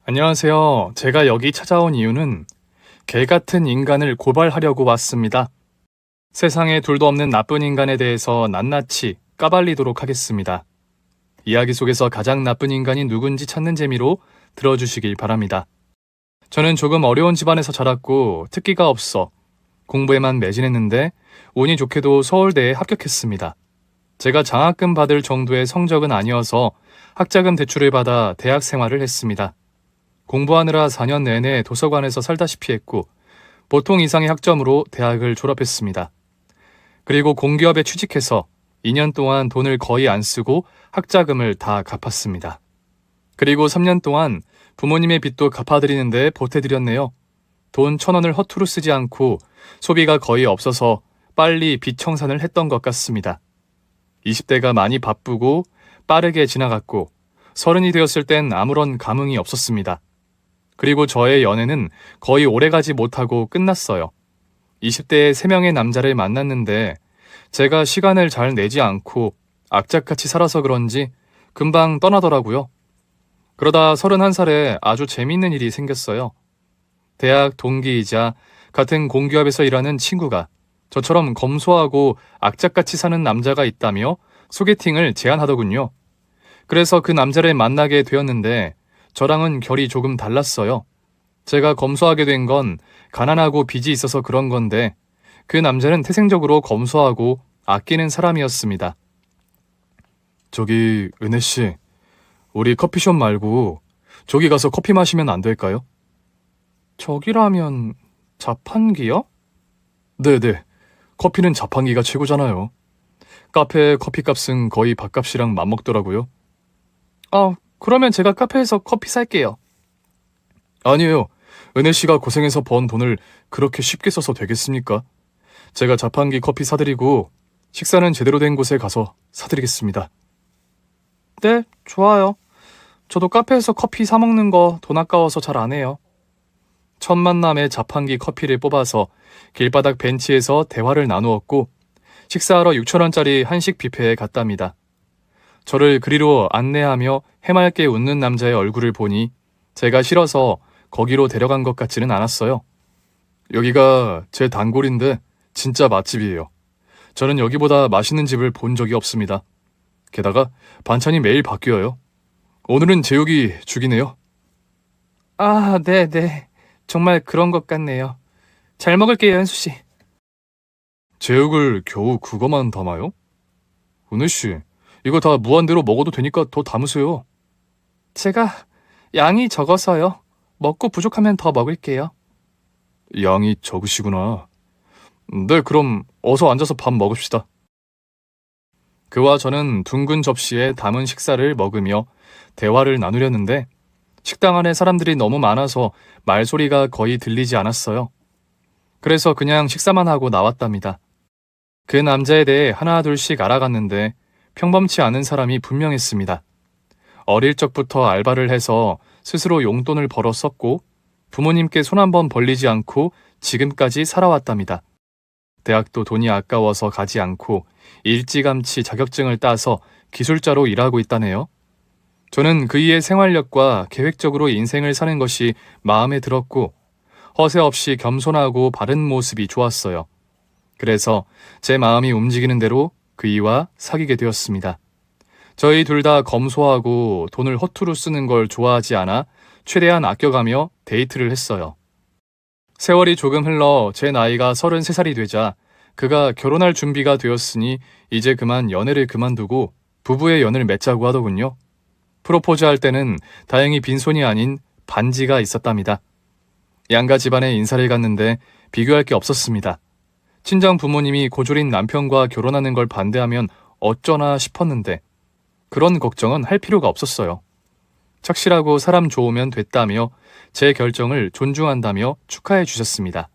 안녕하세요. 제가 여기 찾아온 이유는 개 같은 인간을 고발하려고 왔습니다. 세상에 둘도 없는 나쁜 인간에 대해서 낱낱이 까발리도록 하겠습니다. 이야기 속에서 가장 나쁜 인간이 누군지 찾는 재미로 들어주시길 바랍니다. 저는 조금 어려운 집안에서 자랐고 특기가 없어 공부에만 매진했는데 운이 좋게도 서울대에 합격했습니다. 제가 장학금 받을 정도의 성적은 아니어서 학자금 대출을 받아 대학 생활을 했습니다. 공부하느라 4년 내내 도서관에서 살다시피 했고 보통 이상의 학점으로 대학을 졸업했습니다. 그리고 공기업에 취직해서 2년 동안 돈을 거의 안 쓰고 학자금을 다 갚았습니다. 그리고 3년 동안 부모님의 빚도 갚아드리는데 보태드렸네요. 돈 1,000원을 허투루 쓰지 않고 소비가 거의 없어서 빨리 빚 청산을 했던 것 같습니다. 20대가 많이 바쁘고 빠르게 지나갔고 30이 되었을 땐 아무런 감흥이 없었습니다. 그리고 저의 연애는 거의 오래가지 못하고 끝났어요. 20대에 3명의 남자를 만났는데 제가 시간을 잘 내지 않고 악착같이 살아서 그런지 금방 떠나더라고요. 그러다 31살에 아주 재밌는 일이 생겼어요. 대학 동기이자 같은 공기업에서 일하는 친구가 저처럼 검소하고 악착같이 사는 남자가 있다며 소개팅을 제안하더군요. 그래서 그 남자를 만나게 되었는데 저랑은 결이 조금 달랐어요. 제가 검소하게 된 건 가난하고 빚이 있어서 그런 건데 그 남자는 태생적으로 검소하고 아끼는 사람이었습니다. 저기 은혜씨, 우리 커피숍 말고 저기 가서 커피 마시면 안 될까요? 저기라면 자판기요? 네네, 커피는 자판기가 최고잖아요. 카페 커피값은 거의 밥값이랑 맞먹더라고요. 그러면 제가 카페에서 커피 살게요. 아니에요. 은혜씨가 고생해서 번 돈을 그렇게 쉽게 써서 되겠습니까? 제가 자판기 커피 사드리고 식사는 제대로 된 곳에 가서 사드리겠습니다. 네, 좋아요. 저도 카페에서 커피 사 먹는 거 돈 아까워서 잘 안 해요. 첫 만남에 자판기 커피를 뽑아서 길바닥 벤치에서 대화를 나누었고 식사하러 6,000원짜리 한식 뷔페에 갔답니다. 저를 그리로 안내하며 해맑게 웃는 남자의 얼굴을 보니 제가 싫어서 거기로 데려간 것 같지는 않았어요. 여기가 제 단골인데 진짜 맛집이에요. 저는 여기보다 맛있는 집을 본 적이 없습니다. 게다가 반찬이 매일 바뀌어요. 오늘은 제육이 죽이네요. 네네. 정말 그런 것 같네요. 잘 먹을게요, 현수씨. 제육을 겨우 그거만 담아요? 은혜씨, 이거 다 무한대로 먹어도 되니까 더 담으세요. 제가 양이 적어서요. 먹고 부족하면 더 먹을게요. 양이 적으시구나. 네, 그럼 어서 앉아서 밥 먹읍시다. 그와 저는 둥근 접시에 담은 식사를 먹으며 대화를 나누려는데 식당 안에 사람들이 너무 많아서 말소리가 거의 들리지 않았어요. 그래서 그냥 식사만 하고 나왔답니다. 그 남자에 대해 하나둘씩 알아갔는데 평범치 않은 사람이 분명했습니다. 어릴 적부터 알바를 해서 스스로 용돈을 벌어 썼고 부모님께 손 한 번 벌리지 않고 지금까지 살아왔답니다. 대학도 돈이 아까워서 가지 않고 일찌감치 자격증을 따서 기술자로 일하고 있다네요. 저는 그이의 생활력과 계획적으로 인생을 사는 것이 마음에 들었고 허세 없이 겸손하고 바른 모습이 좋았어요. 그래서 제 마음이 움직이는 대로 그이와 사귀게 되었습니다. 저희 둘 다 검소하고 돈을 허투루 쓰는 걸 좋아하지 않아 최대한 아껴가며 데이트를 했어요. 세월이 조금 흘러 제 나이가 33살이 되자 그가 결혼할 준비가 되었으니 이제 그만 연애를 그만두고 부부의 연을 맺자고 하더군요. 프로포즈 할 때는 다행히 빈손이 아닌 반지가 있었답니다. 양가 집안에 인사를 갔는데 비교할 게 없었습니다. 친정 부모님이 고졸인 남편과 결혼하는 걸 반대하면 어쩌나 싶었는데 그런 걱정은 할 필요가 없었어요. 착실하고 사람 좋으면 됐다며 제 결정을 존중한다며 축하해 주셨습니다.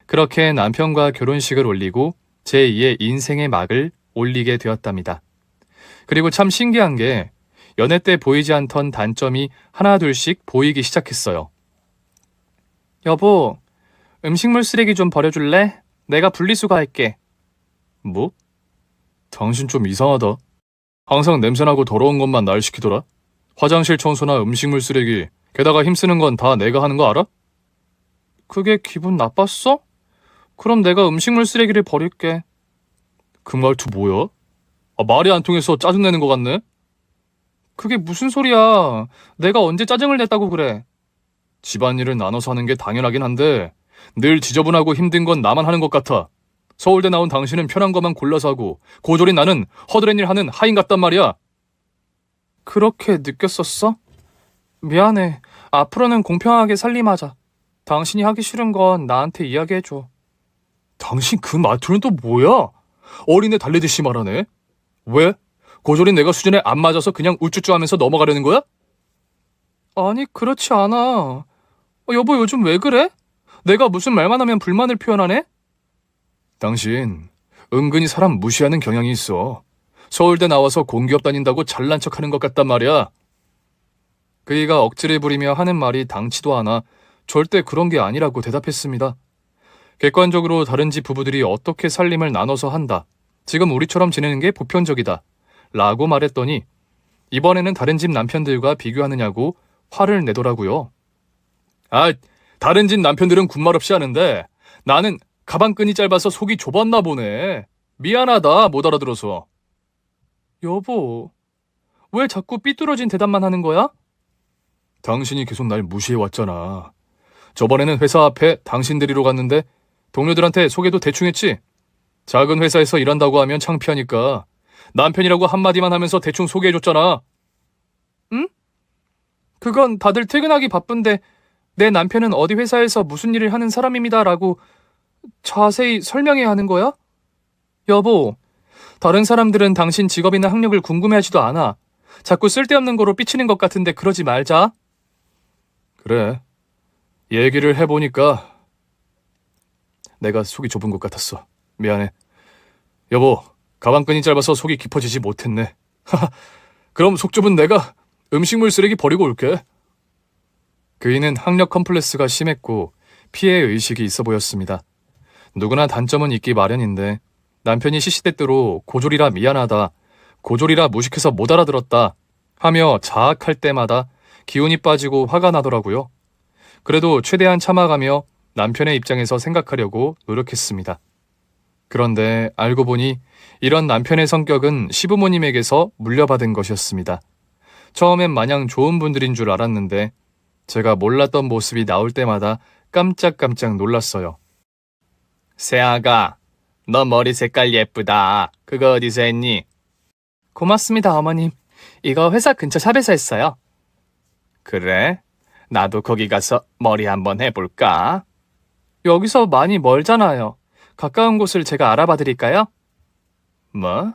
그렇게 남편과 결혼식을 올리고 제2의 인생의 막을 올리게 되었답니다. 그리고 참 신기한 게 연애 때 보이지 않던 단점이 하나둘씩 보이기 시작했어요. 여보, 음식물 쓰레기 좀 버려줄래? 내가 분리수거 할게. 뭐? 당신 좀 이상하다. 항상 냄새나고 더러운 것만 날 시키더라. 화장실 청소나 음식물 쓰레기 게다가 힘쓰는 건 다 내가 하는 거 알아? 그게 기분 나빴어? 그럼 내가 음식물 쓰레기를 버릴게. 그 말투 뭐야? 말이 안 통해서 짜증내는 것 같네? 그게 무슨 소리야. 내가 언제 짜증을 냈다고 그래. 집안일을 나눠서 하는 게 당연하긴 한데 늘 지저분하고 힘든 건 나만 하는 것 같아. 서울대 나온 당신은 편한 것만 골라서 하고 고졸인 나는 허드렛 일 하는 하인 같단 말이야. 그렇게 느꼈었어? 미안해. 앞으로는 공평하게 살림하자. 당신이 하기 싫은 건 나한테 이야기해줘. 당신 그 말투는 또 뭐야? 어린애 달래듯이 말하네. 왜? 고졸인 내가 수준에 안 맞아서 그냥 우쭈쭈 하면서 넘어가려는 거야? 아니, 그렇지 않아. 여보, 요즘 왜 그래? 내가 무슨 말만 하면 불만을 표현하네? 당신 은근히 사람 무시하는 경향이 있어. 서울대 나와서 공기업 다닌다고 잘난 척하는 것 같단 말이야. 그이가 억지를 부리며 하는 말이 당치도 않아 절대 그런 게 아니라고 대답했습니다. 객관적으로 다른 집 부부들이 어떻게 살림을 나눠서 한다. 지금 우리처럼 지내는 게 보편적이다. 라고 말했더니 이번에는 다른 집 남편들과 비교하느냐고 화를 내더라고요. 다른 집 남편들은 군말 없이 하는데 나는 가방끈이 짧아서 속이 좁았나 보네. 미안하다, 못 알아들어서. 여보, 왜 자꾸 삐뚤어진 대답만 하는 거야? 당신이 계속 날 무시해왔잖아. 저번에는 회사 앞에 당신 데리러 갔는데 동료들한테 소개도 대충 했지? 작은 회사에서 일한다고 하면 창피하니까 남편이라고 한마디만 하면서 대충 소개해줬잖아. 응? 그건 다들 퇴근하기 바쁜데 내 남편은 어디 회사에서 무슨 일을 하는 사람입니다라고 자세히 설명해야 하는 거야? 여보, 다른 사람들은 당신 직업이나 학력을 궁금해하지도 않아. 자꾸 쓸데없는 거로 삐치는 것 같은데 그러지 말자. 그래. 얘기를 해보니까 내가 속이 좁은 것 같았어. 미안해. 여보, 가방끈이 짧아서 속이 깊어지지 못했네. 그럼 속 좁은 내가 음식물 쓰레기 버리고 올게. 그이는 학력 컴플렉스가 심했고 피해 의식이 있어 보였습니다. 누구나 단점은 있기 마련인데 남편이 시시때때로 고졸이라 미안하다, 고졸이라 무식해서 못 알아들었다 하며 자학할 때마다 기운이 빠지고 화가 나더라고요. 그래도 최대한 참아가며 남편의 입장에서 생각하려고 노력했습니다. 그런데 알고 보니 이런 남편의 성격은 시부모님에게서 물려받은 것이었습니다. 처음엔 마냥 좋은 분들인 줄 알았는데 제가 몰랐던 모습이 나올 때마다 깜짝깜짝 놀랐어요. 세아가, 너 머리 색깔 예쁘다. 그거 어디서 했니? 고맙습니다, 어머님. 이거 회사 근처 샵에서 했어요. 그래? 나도 거기 가서 머리 한번 해볼까? 여기서 많이 멀잖아요. 가까운 곳을 제가 알아봐 드릴까요? 뭐?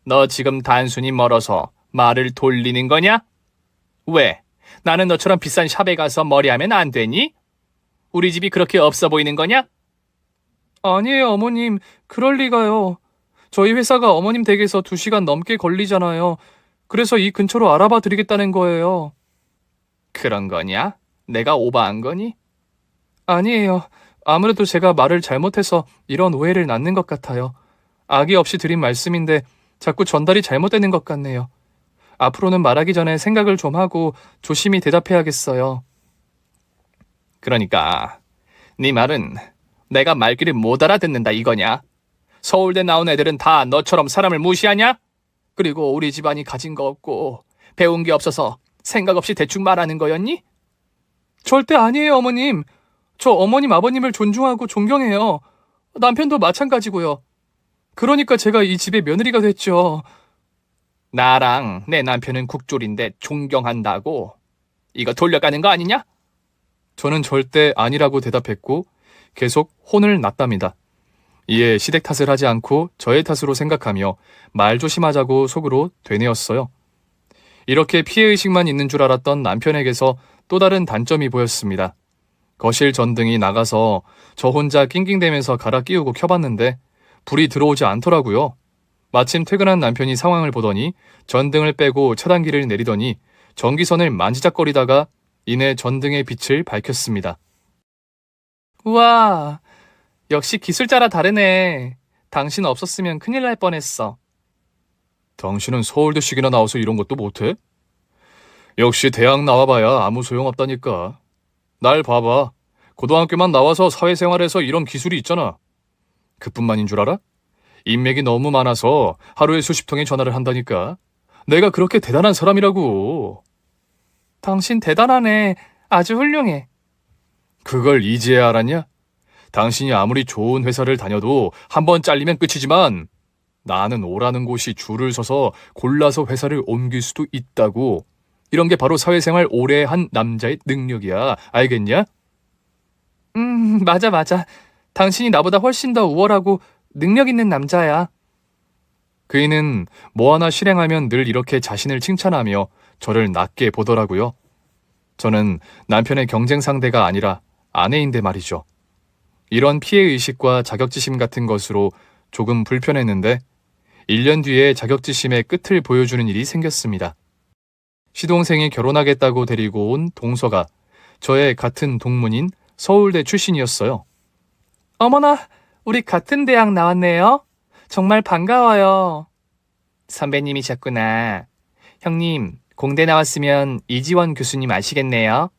너 지금 단순히 멀어서 말을 돌리는 거냐? 왜? 나는 너처럼 비싼 샵에 가서 머리하면 안 되니? 우리 집이 그렇게 없어 보이는 거냐? 아니에요, 어머님. 그럴 리가요. 저희 회사가 어머님 댁에서 2시간 넘게 걸리잖아요. 그래서 이 근처로 알아봐 드리겠다는 거예요. 그런 거냐? 내가 오버한 거니? 아니에요. 아무래도 제가 말을 잘못해서 이런 오해를 낳는 것 같아요. 악의 없이 드린 말씀인데 자꾸 전달이 잘못되는 것 같네요. 앞으로는 말하기 전에 생각을 좀 하고 조심히 대답해야겠어요. 그러니까 네 말은 내가 말귀를 못 알아듣는다 이거냐? 서울대 나온 애들은 다 너처럼 사람을 무시하냐? 그리고 우리 집안이 가진 거 없고 배운 게 없어서 생각 없이 대충 말하는 거였니? 절대 아니에요, 어머님. 저 어머님, 아버님을 존중하고 존경해요. 남편도 마찬가지고요. 그러니까 제가 이 집의 며느리가 됐죠. 나랑 내 남편은 국졸인데 존경한다고? 이거 돌려가는 거 아니냐? 저는 절대 아니라고 대답했고 계속 혼을 났답니다. 이에 시댁 탓을 하지 않고 저의 탓으로 생각하며 말 조심하자고 속으로 되뇌었어요. 이렇게 피해의식만 있는 줄 알았던 남편에게서 또 다른 단점이 보였습니다. 거실 전등이 나가서 저 혼자 낑낑대면서 갈아 끼우고 켜봤는데 불이 들어오지 않더라고요. 마침 퇴근한 남편이 상황을 보더니 전등을 빼고 차단기를 내리더니 전기선을 만지작거리다가 이내 전등의 빛을 밝혔습니다. 우와, 역시 기술자라 다르네. 당신 없었으면 큰일 날 뻔했어. 당신은 서울대식이나 나와서 이런 것도 못해? 역시 대학 나와봐야 아무 소용없다니까. 날 봐봐. 고등학교만 나와서 사회생활에서 이런 기술이 있잖아. 그뿐만인 줄 알아? 인맥이 너무 많아서 하루에 수십 통의 전화를 한다니까. 내가 그렇게 대단한 사람이라고. 당신 대단하네. 아주 훌륭해. 그걸 이제야 알았냐? 당신이 아무리 좋은 회사를 다녀도 한 번 잘리면 끝이지만 나는 오라는 곳이 줄을 서서 골라서 회사를 옮길 수도 있다고. 이런 게 바로 사회생활 오래 한 남자의 능력이야. 알겠냐? 맞아. 당신이 나보다 훨씬 더 우월하고 능력 있는 남자야. 그이는 뭐 하나 실행하면 늘 이렇게 자신을 칭찬하며 저를 낮게 보더라고요. 저는 남편의 경쟁 상대가 아니라 아내인데 말이죠. 이런 피해의식과 자격지심 같은 것으로 조금 불편했는데 1년 뒤에 자격지심의 끝을 보여주는 일이 생겼습니다. 시동생이 결혼하겠다고 데리고 온 동서가 저의 같은 동문인 서울대 출신이었어요. 어머나, 우리 같은 대학 나왔네요. 정말 반가워요. 선배님이셨구나. 형님, 공대 나왔으면 이지원 교수님 아시겠네요.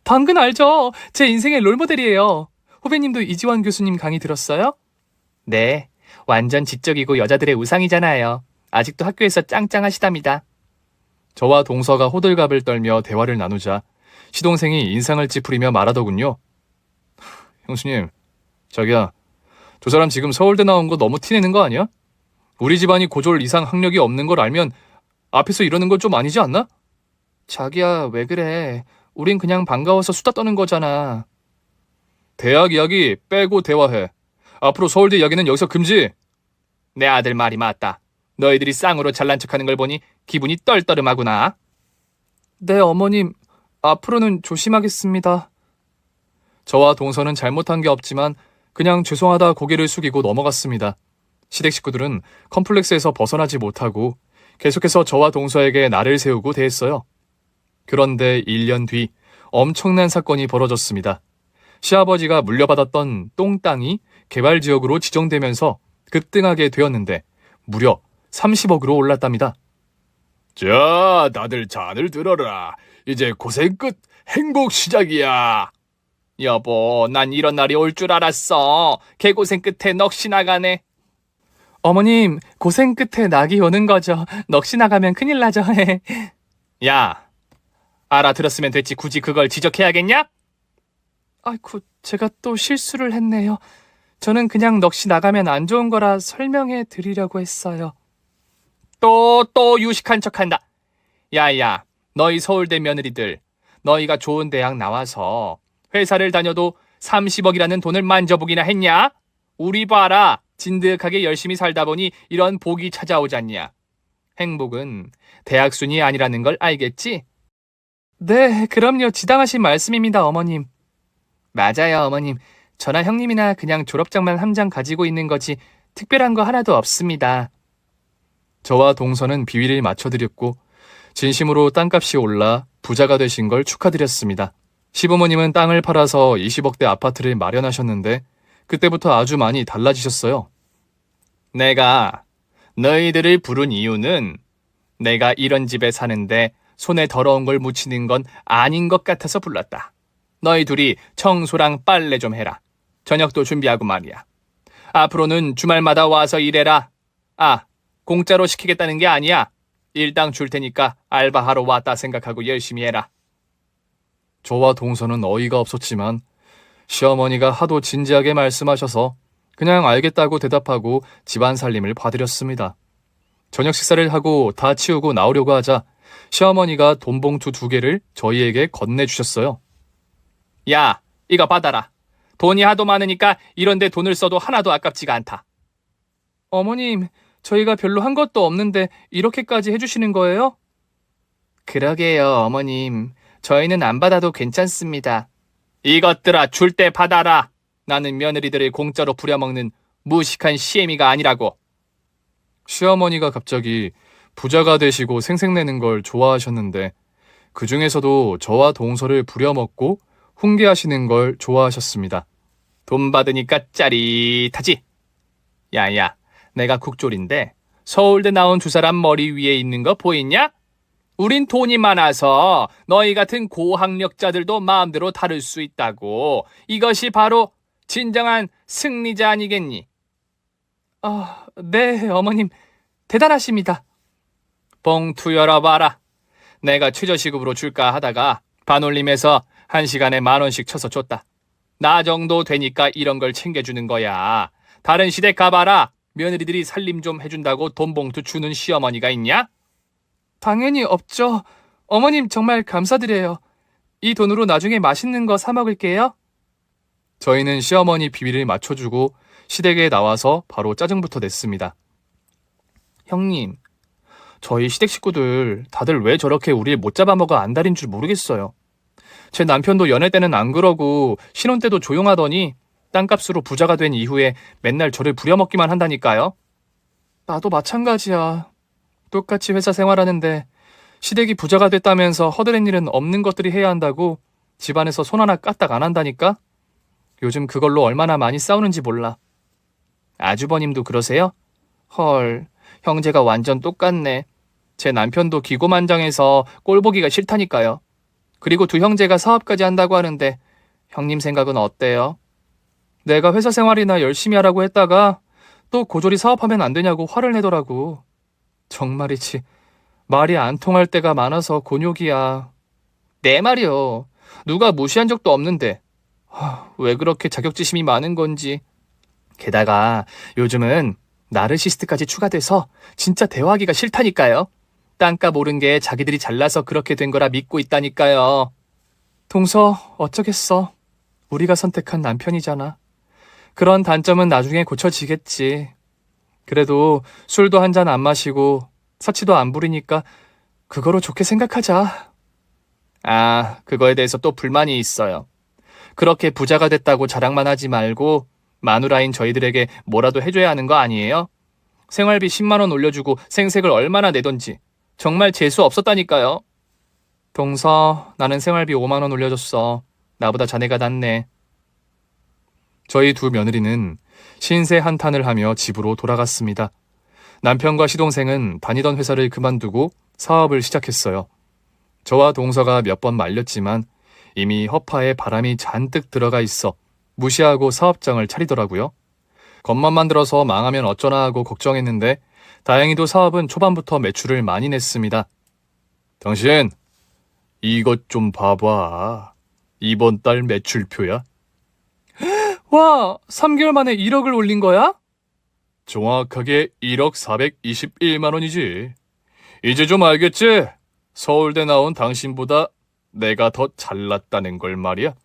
당근 알죠. 제 인생의 롤모델이에요. 후배님도 이지원 교수님 강의 들었어요? 네, 완전 지적이고 여자들의 우상이잖아요. 아직도 학교에서 짱짱하시답니다. 저와 동서가 호들갑을 떨며 대화를 나누자 시동생이 인상을 찌푸리며 말하더군요. 형수님, 자기야, 저 사람 지금 서울대 나온 거 너무 티내는 거 아니야? 우리 집안이 고졸 이상 학력이 없는 걸 알면 앞에서 이러는 건 좀 아니지 않나? 자기야, 왜 그래? 우린 그냥 반가워서 수다 떠는 거잖아. 대학 이야기 빼고 대화해. 앞으로 서울대 이야기는 여기서 금지. 내 아들 말이 맞다. 너희들이 쌍으로 잘난 척하는 걸 보니 기분이 떨떠름하구나. 네, 어머님. 앞으로는 조심하겠습니다. 저와 동서는 잘못한 게 없지만 그냥 죄송하다 고개를 숙이고 넘어갔습니다. 시댁 식구들은 컴플렉스에서 벗어나지 못하고 계속해서 저와 동서에게 날을 세우고 대했어요. 그런데 1년 뒤 엄청난 사건이 벌어졌습니다. 시아버지가 물려받았던 똥땅이 개발지역으로 지정되면서 급등하게 되었는데 무려 30억으로 올랐답니다. 자, 다들 잔을 들어라. 이제 고생 끝, 행복 시작이야. 여보, 난 이런 날이 올 줄 알았어. 개고생 끝에 넋이 나가네. 어머님, 고생 끝에 낙이 오는 거죠. 넋이 나가면 큰일 나죠. 야, 알아들었으면 됐지 굳이 그걸 지적해야겠냐? 아이쿠, 제가 또 실수를 했네요. 저는 그냥 넋이 나가면 안 좋은 거라 설명해 드리려고 했어요. 또 유식한 척한다. 야야, 너희 서울대 며느리들, 너희가 좋은 대학 나와서 회사를 다녀도 30억이라는 돈을 만져보기나 했냐? 우리 봐라, 진득하게 열심히 살다 보니 이런 복이 찾아오잖냐. 행복은 대학 순이 아니라는 걸 알겠지? 네, 그럼요. 지당하신 말씀입니다, 어머님. 맞아요, 어머님. 저나 형님이나 그냥 졸업장만 한 장 가지고 있는 거지 특별한 거 하나도 없습니다. 저와 동서는 비위를 맞춰드렸고 진심으로 땅값이 올라 부자가 되신 걸 축하드렸습니다. 시부모님은 땅을 팔아서 20억대 아파트를 마련하셨는데 그때부터 아주 많이 달라지셨어요. 내가 너희들을 부른 이유는 내가 이런 집에 사는데 손에 더러운 걸 묻히는 건 아닌 것 같아서 불렀다. 너희 둘이 청소랑 빨래 좀 해라. 저녁도 준비하고 말이야. 앞으로는 주말마다 와서 일해라. 아, 공짜로 시키겠다는 게 아니야. 일당 줄 테니까 알바하러 왔다 생각하고 열심히 해라. 저와 동서는 어이가 없었지만 시어머니가 하도 진지하게 말씀하셔서 그냥 알겠다고 대답하고 집안 살림을 봐드렸습니다. 저녁 식사를 하고 다 치우고 나오려고 하자 시어머니가 돈봉투 2개를 저희에게 건네주셨어요. 야, 이거 받아라. 돈이 하도 많으니까 이런 데 돈을 써도 하나도 아깝지가 않다. 어머님, 저희가 별로 한 것도 없는데 이렇게까지 해주시는 거예요? 그러게요, 어머님. 저희는 안 받아도 괜찮습니다. 이것들아, 줄 때 받아라. 나는 며느리들을 공짜로 부려먹는 무식한 시애미가 아니라고. 시어머니가 갑자기 부자가 되시고 생색내는 걸 좋아하셨는데 그 중에서도 저와 동서를 부려먹고 훈계하시는 걸 좋아하셨습니다. 돈 받으니까 짜릿하지? 야야, 내가 국졸인데 서울대 나온 두 사람 머리 위에 있는 거 보이냐? 우린 돈이 많아서 너희 같은 고학력자들도 마음대로 다룰 수 있다고. 이것이 바로 진정한 승리자 아니겠니? 네, 어머님. 대단하십니다. 봉투 열어봐라. 내가 최저시급으로 줄까 하다가 반올림해서 1시간에 10,000원씩 쳐서 줬다. 나 정도 되니까 이런 걸 챙겨주는 거야. 다른 시댁 가봐라. 며느리들이 살림 좀 해준다고 돈 봉투 주는 시어머니가 있냐? 당연히 없죠. 어머님 정말 감사드려요. 이 돈으로 나중에 맛있는 거 사 먹을게요. 저희는 시어머니 비위를 맞춰주고 시댁에 나와서 바로 짜증부터 냈습니다. 형님, 저희 시댁 식구들 다들 왜 저렇게 우릴 못 잡아먹어 안달인 줄 모르겠어요. 제 남편도 연애 때는 안 그러고 신혼 때도 조용하더니 땅값으로 부자가 된 이후에 맨날 저를 부려먹기만 한다니까요. 나도 마찬가지야. 똑같이 회사 생활하는데 시댁이 부자가 됐다면서 허드렛 일은 없는 것들이 해야 한다고 집안에서 손 하나 까딱 안 한다니까? 요즘 그걸로 얼마나 많이 싸우는지 몰라. 아주버님도 그러세요? 헐, 형제가 완전 똑같네. 제 남편도 기고만장해서 꼴보기가 싫다니까요. 그리고 두 형제가 사업까지 한다고 하는데 형님 생각은 어때요? 내가 회사 생활이나 열심히 하라고 했다가 또 고졸이 사업하면 안 되냐고 화를 내더라고. 정말이지 말이 안 통할 때가 많아서 곤욕이야. 내 말이요. 누가 무시한 적도 없는데 왜 그렇게 자격지심이 많은 건지. 게다가 요즘은 나르시스트까지 추가돼서 진짜 대화하기가 싫다니까요. 땅값 오른 게 자기들이 잘나서 그렇게 된 거라 믿고 있다니까요. 동서 어쩌겠어. 우리가 선택한 남편이잖아. 그런 단점은 나중에 고쳐지겠지. 그래도 술도 한 잔 안 마시고 사치도 안 부리니까 그거로 좋게 생각하자. 그거에 대해서 또 불만이 있어요. 그렇게 부자가 됐다고 자랑만 하지 말고 마누라인 저희들에게 뭐라도 해줘야 하는 거 아니에요? 생활비 10만 원 올려주고 생색을 얼마나 내던지 정말 재수 없었다니까요. 동서, 나는 생활비 5만 원 올려줬어. 나보다 자네가 낫네. 저희 두 며느리는 신세 한탄을 하며 집으로 돌아갔습니다. 남편과 시동생은 다니던 회사를 그만두고 사업을 시작했어요. 저와 동서가 몇 번 말렸지만 이미 허파에 바람이 잔뜩 들어가 있어 무시하고 사업장을 차리더라고요. 겉만 만들어서 망하면 어쩌나 하고 걱정했는데 다행히도 사업은 초반부터 매출을 많이 냈습니다. 당신, 이것 좀 봐봐. 이번 달 매출표야. 와, 3개월 만에 1억을 올린 거야? 정확하게 1억 421만 원이지. 이제 좀 알겠지? 서울대 나온 당신보다 내가 더 잘났다는 걸 말이야.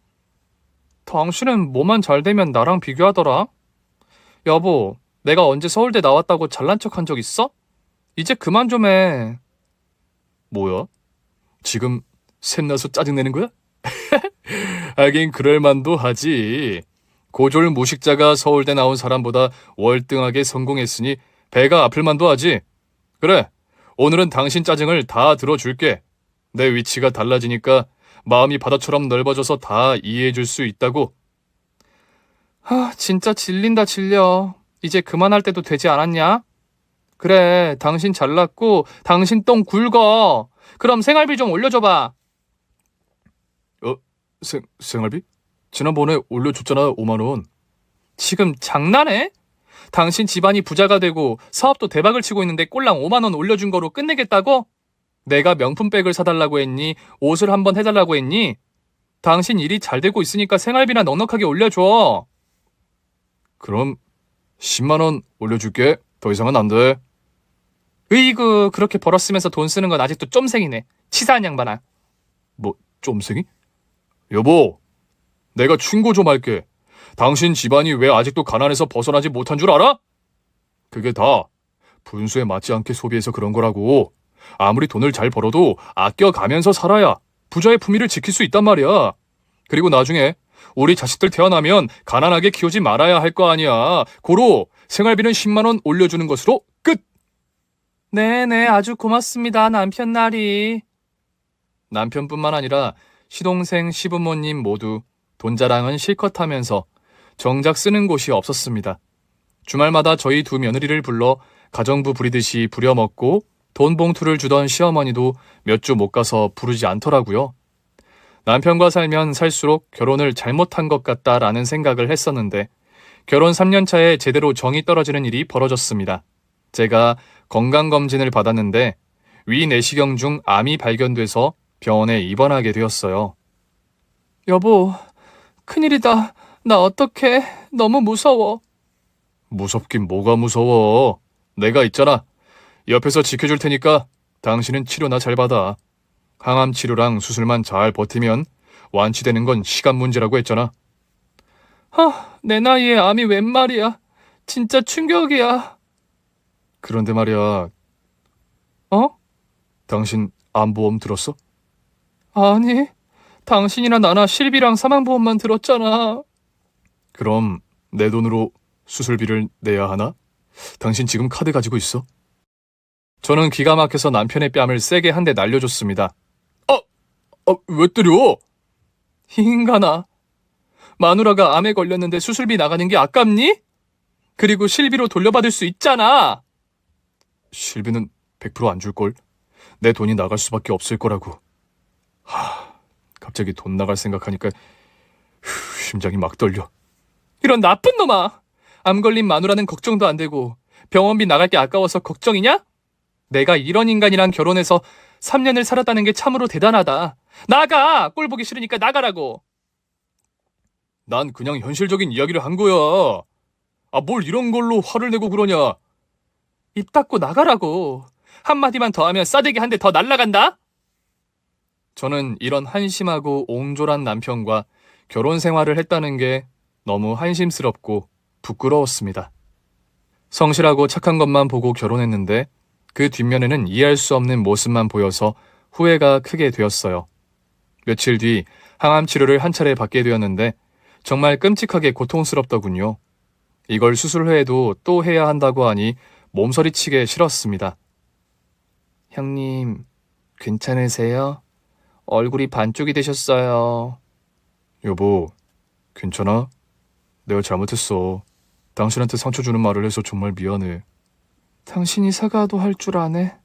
당신은 뭐만 잘 되면 나랑 비교하더라. 여보, 내가 언제 서울대 나왔다고 잘난 척한 적 있어? 이제 그만 좀 해. 뭐야? 지금 샘나서 짜증내는 거야? 하긴 그럴만도 하지. 고졸 무식자가 서울대 나온 사람보다 월등하게 성공했으니 배가 아플 만도 하지. 그래, 오늘은 당신 짜증을 다 들어줄게. 내 위치가 달라지니까 마음이 바다처럼 넓어져서 다 이해해줄 수 있다고. 진짜 질린다 질려. 이제 그만할 때도 되지 않았냐? 그래, 당신 잘났고 당신 똥 굵어. 그럼 생활비 좀 올려줘봐. 생활비? 지난번에 올려줬잖아, 5만 원. 지금 장난해? 당신 집안이 부자가 되고 사업도 대박을 치고 있는데 꼴랑 5만 원 올려준 거로 끝내겠다고? 내가 명품백을 사달라고 했니? 옷을 한번 해달라고 했니? 당신 일이 잘 되고 있으니까 생활비나 넉넉하게 올려줘. 그럼 10만 원 올려줄게. 더 이상은 안 돼. 으이구, 그렇게 벌었으면서 돈 쓰는 건 아직도 쫌생이네. 치사한 양반아. 뭐, 쫌생이? 여보, 내가 충고 좀 할게. 당신 집안이 왜 아직도 가난해서 벗어나지 못한 줄 알아? 그게 다 분수에 맞지 않게 소비해서 그런 거라고. 아무리 돈을 잘 벌어도 아껴가면서 살아야 부자의 품위를 지킬 수 있단 말이야. 그리고 나중에 우리 자식들 태어나면 가난하게 키우지 말아야 할 거 아니야. 고로 생활비는 10만 원 올려주는 것으로 끝! 네네, 아주 고맙습니다, 남편 나리. 남편뿐만 아니라 시동생, 시부모님 모두 돈 자랑은 실컷 하면서 정작 쓰는 곳이 없었습니다. 주말마다 저희 두 며느리를 불러 가정부 부리듯이 부려먹고 돈 봉투를 주던 시어머니도 몇 주 못 가서 부르지 않더라고요. 남편과 살면 살수록 결혼을 잘못한 것 같다라는 생각을 했었는데 결혼 3년 차에 제대로 정이 떨어지는 일이 벌어졌습니다. 제가 건강검진을 받았는데 위 내시경 중 암이 발견돼서 병원에 입원하게 되었어요. 여보, 큰일이다. 나 어떡해? 너무 무서워. 무섭긴 뭐가 무서워. 내가 있잖아. 옆에서 지켜줄 테니까 당신은 치료나 잘 받아. 항암 치료랑 수술만 잘 버티면 완치되는 건 시간 문제라고 했잖아. 내 나이에 암이 웬 말이야. 진짜 충격이야. 그런데 말이야. 당신 암보험 들었어? 아니, 당신이나 나나 실비랑 사망보험만 들었잖아. 그럼 내 돈으로 수술비를 내야 하나? 당신 지금 카드 가지고 있어? 저는 기가 막혀서 남편의 뺨을 세게 한 대 날려줬습니다. 왜 때려? 이 인간아. 마누라가 암에 걸렸는데 수술비 나가는 게 아깝니? 그리고 실비로 돌려받을 수 있잖아. 실비는 100% 안 줄걸? 내 돈이 나갈 수밖에 없을 거라고. 갑자기 돈 나갈 생각하니까 심장이 막 떨려. 이런 나쁜 놈아. 암 걸린 마누라는 걱정도 안 되고 병원비 나갈 게 아까워서 걱정이냐? 내가 이런 인간이랑 결혼해서 3년을 살았다는 게 참으로 대단하다. 나가! 꼴 보기 싫으니까 나가라고. 난 그냥 현실적인 이야기를 한 거야. 뭘 이런 걸로 화를 내고 그러냐. 입 닫고 나가라고. 한마디만 더 하면 싸대기 한 대 더 날라간다? 저는 이런 한심하고 옹졸한 남편과 결혼 생활을 했다는 게 너무 한심스럽고 부끄러웠습니다. 성실하고 착한 것만 보고 결혼했는데 그 뒷면에는 이해할 수 없는 모습만 보여서 후회가 크게 되었어요. 며칠 뒤 항암 치료를 한 차례 받게 되었는데 정말 끔찍하게 고통스럽더군요. 이걸 수술 후에도 또 해야 한다고 하니 몸서리치게 싫었습니다. 형님, 괜찮으세요? 얼굴이 반쪽이 되셨어요. 여보, 괜찮아? 내가 잘못했어. 당신한테 상처 주는 말을 해서 정말 미안해. 당신이 사과도 할 줄 아네.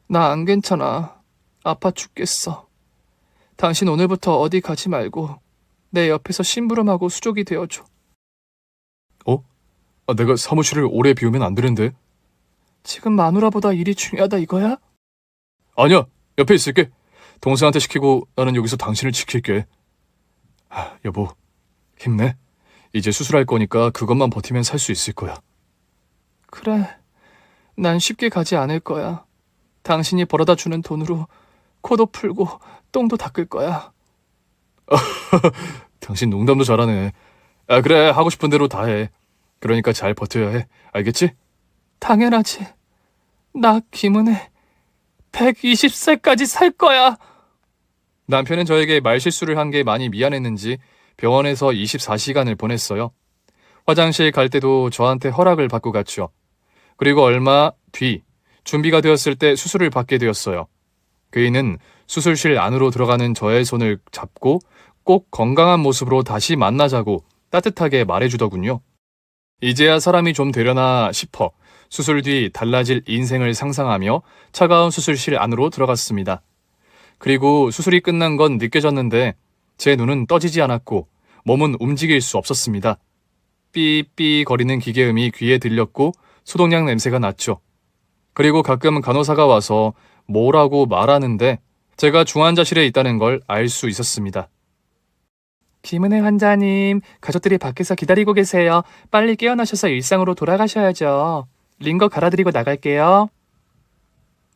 나 안 괜찮아. 아파 죽겠어. 당신 오늘부터 어디 가지 말고 내 옆에서 심부름하고 수족이 되어줘. 내가 사무실을 오래 비우면 안 되는데. 지금 마누라보다 일이 중요하다 이거야? 아니야, 옆에 있을게. 동생한테 시키고 나는 여기서 당신을 지킬게. 여보, 힘내. 이제 수술할 거니까 그것만 버티면 살 수 있을 거야. 그래, 난 쉽게 가지 않을 거야. 당신이 벌어다 주는 돈으로 코도 풀고 똥도 닦을 거야. 당신 농담도 잘하네. 그래, 하고 싶은 대로 다 해. 그러니까 잘 버텨야 해. 알겠지? 당연하지. 나 김은혜 120세까지 살 거야. 남편은 저에게 말실수를 한 게 많이 미안했는지 병원에서 24시간을 보냈어요. 화장실 갈 때도 저한테 허락을 받고 갔죠. 그리고 얼마 뒤 준비가 되었을 때 수술을 받게 되었어요. 그이는 수술실 안으로 들어가는 저의 손을 잡고 꼭 건강한 모습으로 다시 만나자고 따뜻하게 말해주더군요. 이제야 사람이 좀 되려나 싶어 수술 뒤 달라질 인생을 상상하며 차가운 수술실 안으로 들어갔습니다. 그리고 수술이 끝난 건 느껴졌는데 제 눈은 떠지지 않았고 몸은 움직일 수 없었습니다. 삐삐 거리는 기계음이 귀에 들렸고 소독약 냄새가 났죠. 그리고 가끔 간호사가 와서 뭐라고 말하는데 제가 중환자실에 있다는 걸 알 수 있었습니다. 김은혜 환자님, 가족들이 밖에서 기다리고 계세요. 빨리 깨어나셔서 일상으로 돌아가셔야죠. 링거 갈아드리고 나갈게요.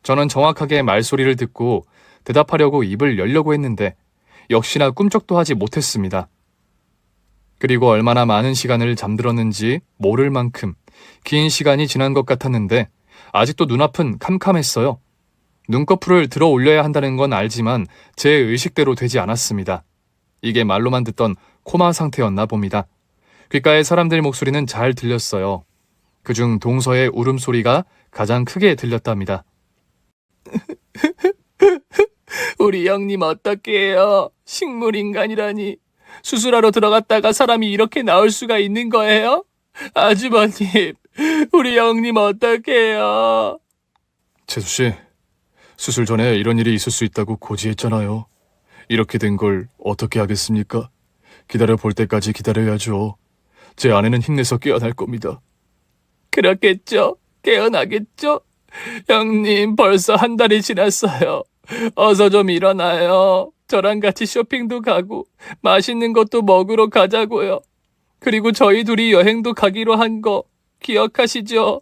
저는 정확하게 말소리를 듣고 대답하려고 입을 열려고 했는데 역시나 꿈쩍도 하지 못했습니다. 그리고 얼마나 많은 시간을 잠들었는지 모를 만큼 긴 시간이 지난 것 같았는데 아직도 눈앞은 캄캄했어요. 눈꺼풀을 들어 올려야 한다는 건 알지만 제 의식대로 되지 않았습니다. 이게 말로만 듣던 코마 상태였나 봅니다. 귓가에 사람들 목소리는 잘 들렸어요. 그중 동서의 울음소리가 가장 크게 들렸답니다. 우리 형님 어떡해요? 식물인간이라니. 수술하러 들어갔다가 사람이 이렇게 나올 수가 있는 거예요? 아주버님, 우리 형님 어떡해요? 재수 씨, 수술 전에 이런 일이 있을 수 있다고 고지했잖아요. 이렇게 된 걸 어떻게 하겠습니까? 기다려 볼 때까지 기다려야죠. 제 아내는 힘내서 깨어날 겁니다. 그렇겠죠. 깨어나겠죠. 형님, 벌써 한 달이 지났어요. 어서 좀 일어나요. 저랑 같이 쇼핑도 가고 맛있는 것도 먹으러 가자고요. 그리고 저희 둘이 여행도 가기로 한 거 기억하시죠?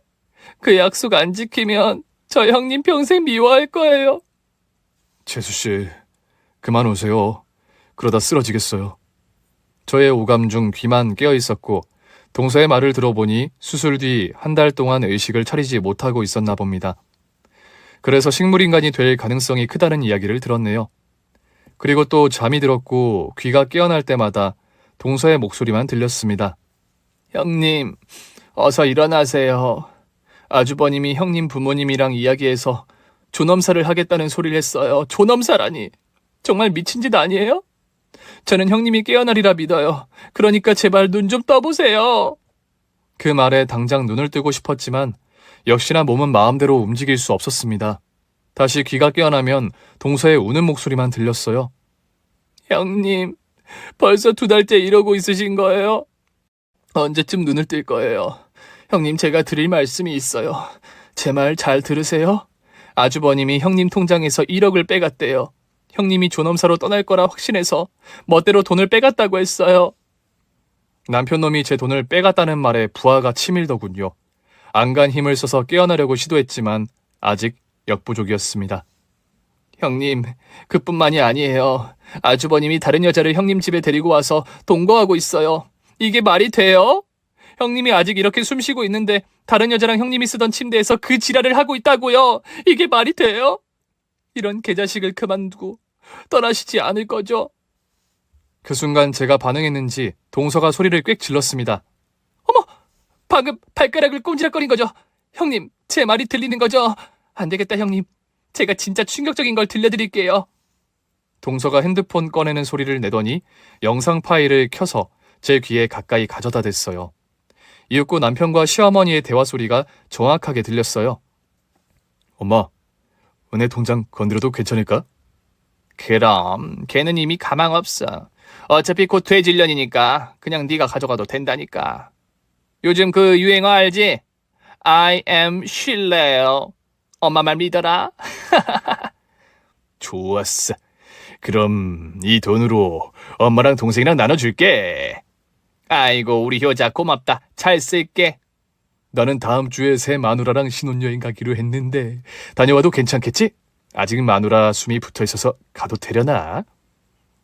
그 약속 안 지키면 저 형님 평생 미워할 거예요. 재수 씨, 그만 오세요. 그러다 쓰러지겠어요. 저의 오감 중 귀만 깨어 있었고 동서의 말을 들어보니 수술 뒤 한 달 동안 의식을 차리지 못하고 있었나 봅니다. 그래서 식물인간이 될 가능성이 크다는 이야기를 들었네요. 그리고 또 잠이 들었고 귀가 깨어날 때마다 동서의 목소리만 들렸습니다. 형님, 어서 일어나세요. 아주버님이 형님 부모님이랑 이야기해서 존엄사를 하겠다는 소리를 했어요. 존엄사라니. 정말 미친 짓 아니에요? 저는 형님이 깨어나리라 믿어요. 그러니까 제발 눈 좀 떠보세요. 그 말에 당장 눈을 뜨고 싶었지만 역시나 몸은 마음대로 움직일 수 없었습니다. 다시 귀가 깨어나면 동서의 우는 목소리만 들렸어요. 형님, 벌써 2달째 이러고 있으신 거예요? 언제쯤 눈을 뜰 거예요? 형님, 제가 드릴 말씀이 있어요. 제 말 잘 들으세요? 아주버님이 형님 통장에서 1억을 빼갔대요. 형님이 존엄사로 떠날 거라 확신해서 멋대로 돈을 빼갔다고 했어요. 남편놈이 제 돈을 빼갔다는 말에 부하가 치밀더군요. 안간 힘을 써서 깨어나려고 시도했지만 아직 역부족이었습니다. 형님, 그뿐만이 아니에요. 아주버님이 다른 여자를 형님 집에 데리고 와서 동거하고 있어요. 이게 말이 돼요? 형님이 아직 이렇게 숨쉬고 있는데 다른 여자랑 형님이 쓰던 침대에서 그 지랄을 하고 있다고요. 이게 말이 돼요? 이런 개자식을 그만두고 떠나시지 않을 거죠? 그 순간 제가 반응했는지 동서가 소리를 꽥 질렀습니다. 어머! 방금 발가락을 꼼지락거린 거죠? 형님, 제 말이 들리는 거죠? 안 되겠다, 형님. 제가 진짜 충격적인 걸 들려드릴게요. 동서가 핸드폰 꺼내는 소리를 내더니 영상 파일을 켜서 제 귀에 가까이 가져다 댔어요. 이윽고 남편과 시어머니의 대화 소리가 정확하게 들렸어요. 엄마, 은혜 통장 건드려도 괜찮을까? 그럼 걔는 이미 가망 없어. 어차피 곧 퇴질년이니까 그냥 네가 가져가도 된다니까. 요즘 그 유행어 알지? I am 쉴래요. 엄마 말 믿어라. 좋았어. 그럼 이 돈으로 엄마랑 동생이랑 나눠줄게. 아이고, 우리 효자 고맙다. 잘 쓸게. 나는 다음 주에 새 마누라랑 신혼여행 가기로 했는데 다녀와도 괜찮겠지? 아직 마누라 숨이 붙어있어서 가도 되려나?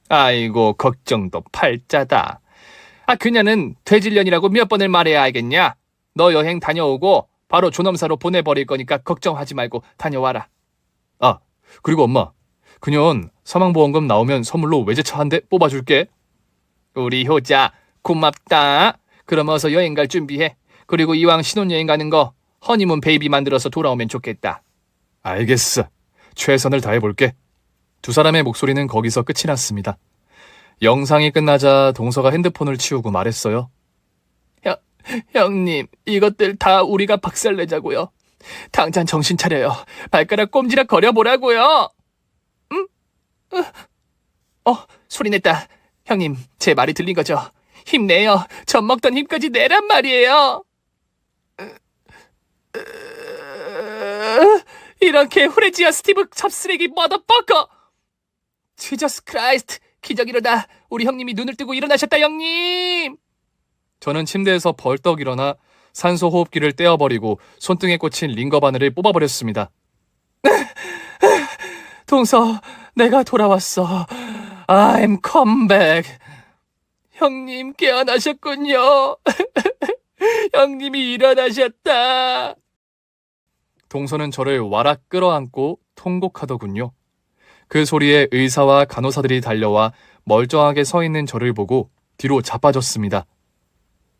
아이고, 걱정도 팔자다. 그녀는 퇴질년이라고 몇 번을 말해야 알겠냐? 너 여행 다녀오고 바로 존엄사로 보내버릴 거니까 걱정하지 말고 다녀와라. 그리고 엄마, 그년 사망보험금 나오면 선물로 외제차 한 대 뽑아줄게. 우리 효자 고맙다. 그럼 어서 여행 갈 준비해. 그리고 이왕 신혼여행 가는 거 허니문 베이비 만들어서 돌아오면 좋겠다. 알겠어. 최선을 다해볼게. 두 사람의 목소리는 거기서 끝이 났습니다. 영상이 끝나자 동서가 핸드폰을 치우고 말했어요. 형님, 이것들 다 우리가 박살내자고요. 당장 정신 차려요. 발가락 꼼지락 거려보라고요. 응? 소리 냈다. 형님, 제 말이 들린 거죠? 힘내요. 젖 먹던 힘까지 내란 말이에요. 이렇게 후레지아 스티브 잡쓰레기 머더버커. 지저스 크라이스트, 기적이로다. 우리 형님이 눈을 뜨고 일어나셨다, 형님. 저는 침대에서 벌떡 일어나 산소 호흡기를 떼어버리고 손등에 꽂힌 링거 바늘을 뽑아버렸습니다. 동서, 내가 돌아왔어. I'm come back. 형님 깨어나셨군요. 형님이 일어나셨다. 동서는 저를 와락 끌어안고 통곡하더군요. 그 소리에 의사와 간호사들이 달려와 멀쩡하게 서 있는 저를 보고 뒤로 자빠졌습니다.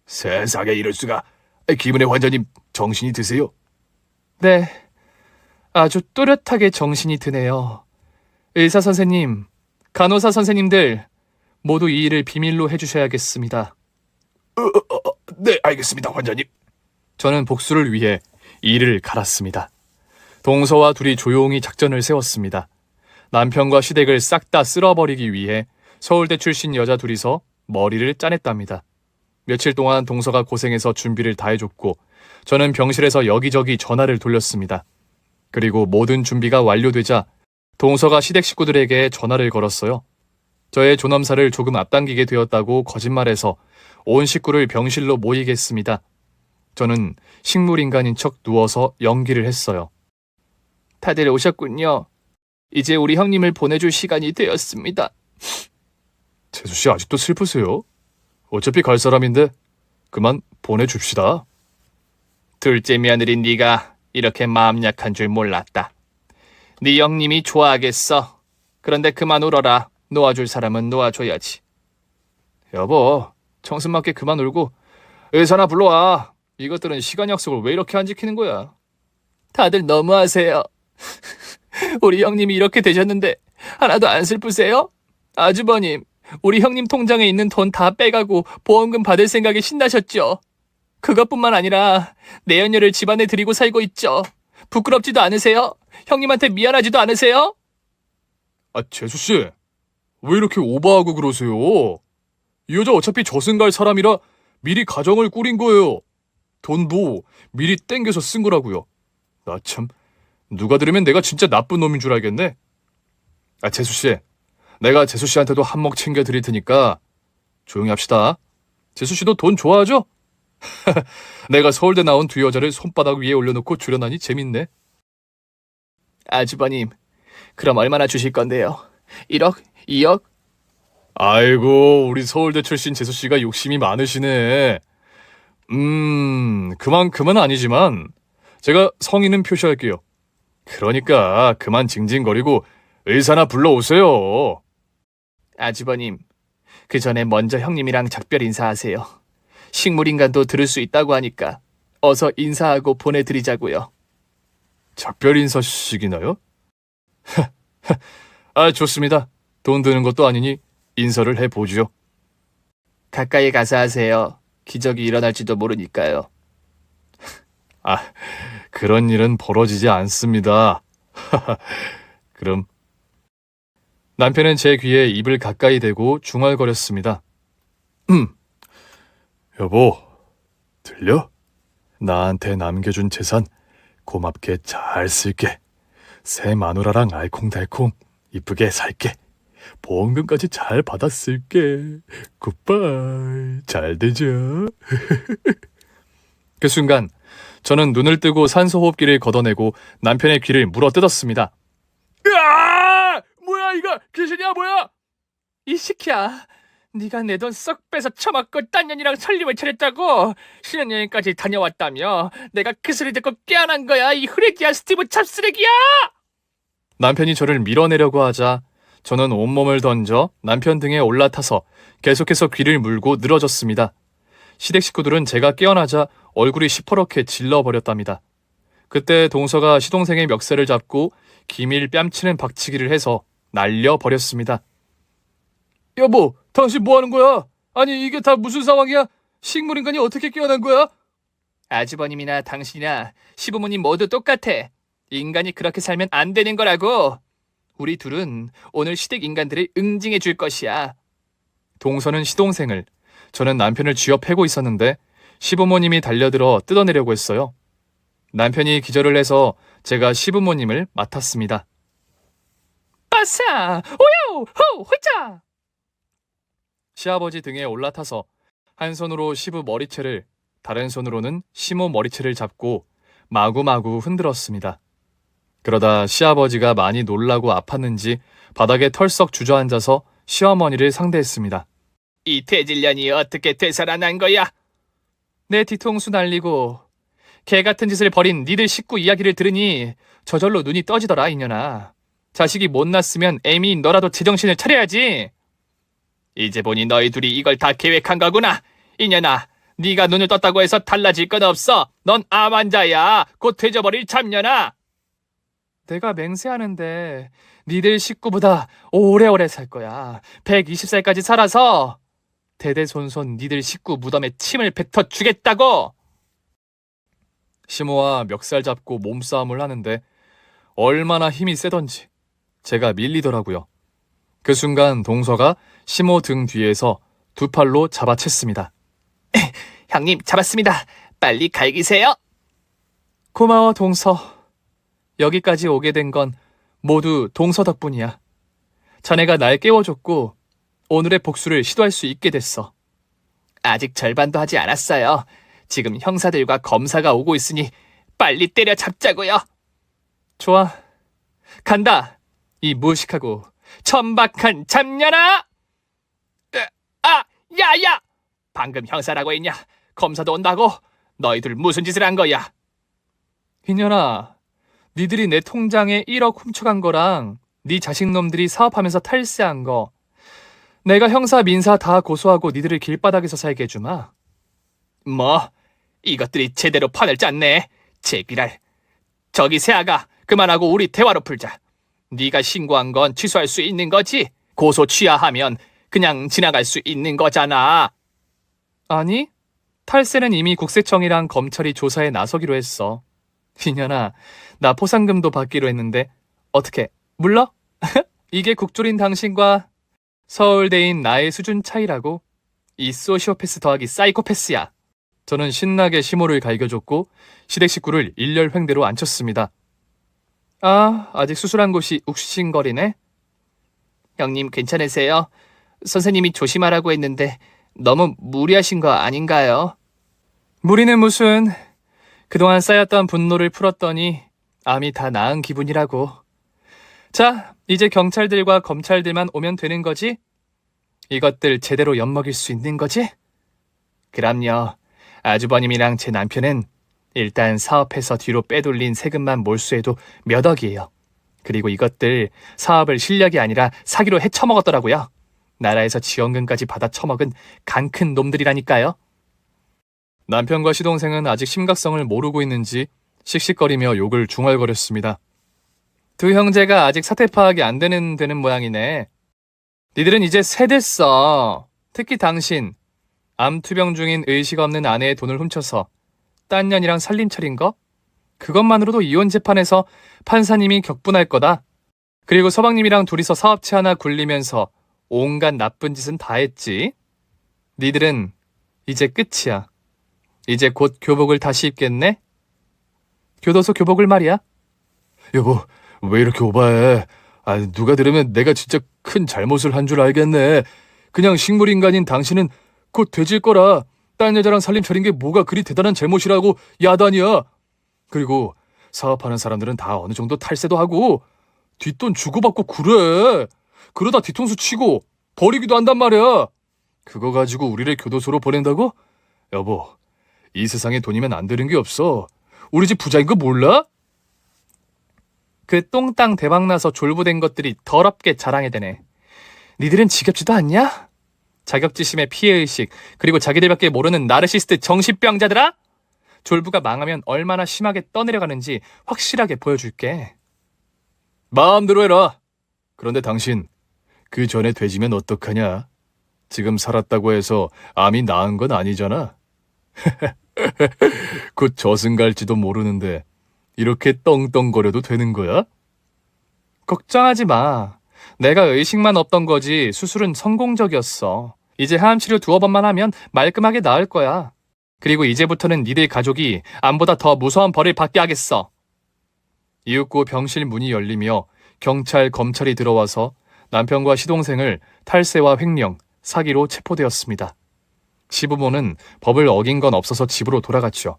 세상에 이럴 수가. 기분의 환자님, 정신이 드세요? 네, 아주 또렷하게 정신이 드네요. 의사 선생님, 간호사 선생님들 모두 이 일을 비밀로 해주셔야겠습니다. 네, 알겠습니다, 환자님. 저는 복수를 위해 이를 갈았습니다. 동서와 둘이 조용히 작전을 세웠습니다. 남편과 시댁을 싹 다 쓸어버리기 위해 서울대 출신 여자 둘이서 머리를 짜냈답니다. 며칠 동안 동서가 고생해서 준비를 다 해줬고 저는 병실에서 여기저기 전화를 돌렸습니다. 그리고 모든 준비가 완료되자 동서가 시댁 식구들에게 전화를 걸었어요. 저의 존엄사를 조금 앞당기게 되었다고 거짓말해서 온 식구를 병실로 모이게 했습니다. 저는 식물인간인 척 누워서 연기를 했어요. 다들 오셨군요. 이제 우리 형님을 보내줄 시간이 되었습니다. 재수씨 아직도 슬프세요? 어차피 갈 사람인데 그만 보내줍시다. 둘째 며느린 네가 이렇게 마음 약한 줄 몰랐다. 네 형님이 좋아하겠어. 그런데 그만 울어라. 놓아줄 사람은 놓아줘야지. 여보, 청순맞게 그만 울고 의사나 불러와. 이것들은 시간 약속을 왜 이렇게 안 지키는 거야? 다들 너무하세요. 우리 형님이 이렇게 되셨는데 하나도 안 슬프세요? 아주버님, 우리 형님 통장에 있는 돈 다 빼가고 보험금 받을 생각에 신나셨죠? 그것뿐만 아니라 내연녀를 집안에 들이고 살고 있죠. 부끄럽지도 않으세요? 형님한테 미안하지도 않으세요? 아, 재수씨, 왜 이렇게 오버하고 그러세요? 이 여자 어차피 저승갈 사람이라 미리 가정을 꾸린 거예요. 돈도 미리 땡겨서 쓴 거라고요. 나 참, 누가 들으면 내가 진짜 나쁜 놈인 줄 알겠네. 아, 재수씨, 내가 재수씨한테도 한몫 챙겨드릴 테니까 조용히 합시다. 재수씨도 돈 좋아하죠? 내가 서울대 나온 두 여자를 손바닥 위에 올려놓고 줄여나니 재밌네. 아주버님, 그럼 얼마나 주실 건데요? 1억? 2억? 아이고, 우리 서울대 출신 재수씨가 욕심이 많으시네. 그만큼은 아니지만 제가 성의는 표시할게요. 그러니까 그만 징징거리고 의사나 불러오세요. 아주버님, 그 전에 먼저 형님이랑 작별 인사하세요. 식물인간도 들을 수 있다고 하니까 어서 인사하고 보내드리자고요. 작별 인사식이나요? 아, 좋습니다. 돈 드는 것도 아니니 인사를 해보죠. 가까이 가서 하세요. 기적이 일어날지도 모르니까요. 아, 그런 일은 벌어지지 않습니다. 그럼. 남편은 제 귀에 입을 가까이 대고 중얼거렸습니다. 여보, 들려? 나한테 남겨준 재산 고맙게 잘 쓸게. 새 마누라랑 알콩달콩 이쁘게 살게. 보험금까지 잘 받아 쓸게. 굿바이. 잘 되자. 그 순간 저는 눈을 뜨고 산소호흡기를 걷어내고 남편의 귀를 물어뜯었습니다. 으아! 뭐야 이거? 귀신이야 뭐야? 이 시키야. 네가 내 돈 썩 빼서 처먹고 딴 년이랑 설립을 차렸다고. 신혼여행까지 다녀왔다며. 내가 그 소리 듣고 깨어난 거야. 이 후레기야 스티브 찹쓰레기야. 남편이 저를 밀어내려고 하자 저는 온몸을 던져 남편 등에 올라타서 계속해서 귀를 물고 늘어졌습니다. 시댁 식구들은 제가 깨어나자 얼굴이 시퍼렇게 질러버렸답니다. 그때 동서가 시동생의 멱살을 잡고 기밀 뺨치는 박치기를 해서 날려버렸습니다. 여보, 당신 뭐하는 거야? 아니 이게 다 무슨 상황이야? 식물인간이 어떻게 깨어난 거야? 아주버님이나 당신이나 시부모님 모두 똑같아. 인간이 그렇게 살면 안 되는 거라고. 우리 둘은 오늘 시댁 인간들을 응징해 줄 것이야. 동서는 시동생을, 저는 남편을 쥐어 패고 있었는데 시부모님이 달려들어 뜯어내려고 했어요. 남편이 기절을 해서 제가 시부모님을 맡았습니다. 빠싸! 오요! 호! 홀짜! 시아버지 등에 올라타서 한 손으로 시부 머리채를, 다른 손으로는 시모 머리채를 잡고 마구마구 흔들었습니다. 그러다 시아버지가 많이 놀라고 아팠는지 바닥에 털썩 주저앉아서 시어머니를 상대했습니다. 이 돼질년이 어떻게 되살아난 거야? 내 뒤통수 날리고 개같은 짓을 벌인 니들 식구 이야기를 들으니 저절로 눈이 떠지더라 이년아. 자식이 못 낳았으면 애미 너라도 제정신을 차려야지. 이제 보니 너희 둘이 이걸 다 계획한 거구나. 이년아, 네가 눈을 떴다고 해서 달라질 건 없어. 넌 암 환자야. 곧 되져버릴 잡년아. 내가 맹세하는데 니들 식구보다 오래오래 살 거야. 120살까지 살아서 대대손손 니들 식구 무덤에 침을 뱉어주겠다고. 시모와 멱살 잡고 몸싸움을 하는데 얼마나 힘이 세던지 제가 밀리더라고요. 그 순간 동서가 시모 등 뒤에서 두 팔로 잡아챘습니다. 형님, 잡았습니다. 빨리 갈기세요. 고마워, 동서. 여기까지 오게 된 건 모두 동서 덕분이야. 자네가 날 깨워줬고 오늘의 복수를 시도할 수 있게 됐어. 아직 절반도 하지 않았어요. 지금 형사들과 검사가 오고 있으니 빨리 때려잡자고요. 좋아. 간다. 이 무식하고 천박한 잡년아! 아, 야야! 방금 형사라고 했냐? 검사도 온다고? 너희들 무슨 짓을 한 거야? 이년아, 니들이 내 통장에 1억 훔쳐간 거랑 네 자식놈들이 사업하면서 탈세한 거 내가 형사 민사 다 고소하고 니들을 길바닥에서 살게 해주마. 뭐? 이것들이 제대로 판을 짰네. 제기랄. 저기 세아가, 그만하고 우리 대화로 풀자. 네가 신고한 건 취소할 수 있는 거지? 고소 취하하면 그냥 지나갈 수 있는 거잖아. 아니, 탈세는 이미 국세청이랑 검찰이 조사에 나서기로 했어. 이년아, 나 포상금도 받기로 했는데 어떻게 물러? 이게 국졸인 당신과 서울대인 나의 수준 차이라고. 이 소시오패스 더하기 사이코패스야. 저는 신나게 시모를 갈겨줬고 시댁 식구를 일렬 횡대로 앉혔습니다. 아, 아직 수술한 곳이 욱신거리네. 형님, 괜찮으세요? 선생님이 조심하라고 했는데 너무 무리하신 거 아닌가요? 무리는 무슨. 그동안 쌓였던 분노를 풀었더니 암이 다 나은 기분이라고. 자, 이제 경찰들과 검찰들만 오면 되는 거지? 이것들 제대로 엿먹일 수 있는 거지? 그럼요. 아주버님이랑 제 남편은 일단 사업해서 뒤로 빼돌린 세금만 몰수해도 몇 억이에요. 그리고 이것들 사업을 실력이 아니라 사기로 헤쳐먹었더라고요. 나라에서 지원금까지 받아 처먹은 간 큰 놈들이라니까요. 남편과 시동생은 아직 심각성을 모르고 있는지 씩씩거리며 욕을 중얼거렸습니다. 두 형제가 아직 사태 파악이 안 되는 모양이네. 니들은 이제 새 됐어. 특히 당신. 암 투병 중인 의식 없는 아내의 돈을 훔쳐서 딴 년이랑 살림 차린 거? 그것만으로도 이혼 재판에서 판사님이 격분할 거다. 그리고 서방님이랑 둘이서 사업체 하나 굴리면서 온갖 나쁜 짓은 다 했지. 니들은 이제 끝이야. 이제 곧 교복을 다시 입겠네? 교도소 교복을 말이야. 여보, 왜 이렇게 오바해? 아, 누가 들으면 내가 진짜 큰 잘못을 한 줄 알겠네. 그냥 식물인간인 당신은 곧 돼질 거라. 딴 여자랑 살림 차린 게 뭐가 그리 대단한 잘못이라고 야단이야. 그리고 사업하는 사람들은 다 어느 정도 탈세도 하고 뒷돈 주고받고 그래. 그러다 뒤통수 치고 버리기도 한단 말이야. 그거 가지고 우리를 교도소로 보낸다고? 여보, 이 세상에 돈이면 안 되는 게 없어. 우리 집 부자인 거 몰라? 그 똥땅 대박나서 졸부된 것들이 더럽게 자랑해대네. 니들은 지겹지도 않냐? 자격지심의 피해의식, 그리고 자기들밖에 모르는 나르시스트 정신병자들아? 졸부가 망하면 얼마나 심하게 떠내려가는지 확실하게 보여줄게. 마음대로 해라. 그런데 당신, 그 전에 돼지면 어떡하냐? 지금 살았다고 해서 암이 나은 건 아니잖아. 곧 저승 갈지도 모르는데 이렇게 떵떵거려도 되는 거야? 걱정하지 마. 내가 의식만 없던 거지 수술은 성공적이었어. 이제 하암 치료 2번만 하면 말끔하게 나을 거야. 그리고 이제부터는 니들 가족이 암보다 더 무서운 벌을 받게 하겠어. 이윽고 병실 문이 열리며 경찰, 검찰이 들어와서 남편과 시동생을 탈세와 횡령, 사기로 체포되었습니다. 시부모는 법을 어긴 건 없어서 집으로 돌아갔죠.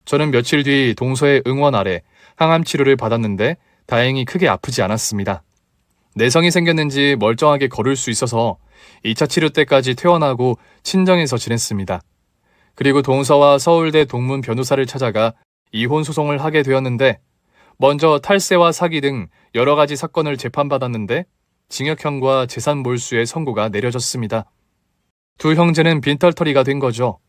저는 며칠 뒤 동서의 응원 아래 항암 치료를 받았는데 다행히 크게 아프지 않았습니다. 내성이 생겼는지 멀쩡하게 걸을 수 있어서 2차 치료 때까지 퇴원하고 친정에서 지냈습니다. 그리고 동서와 서울대 동문 변호사를 찾아가 이혼 소송을 하게 되었는데 먼저 탈세와 사기 등 여러 가지 사건을 재판받았는데 징역형과 재산 몰수의 선고가 내려졌습니다. 두 형제는 빈털터리가 된 거죠.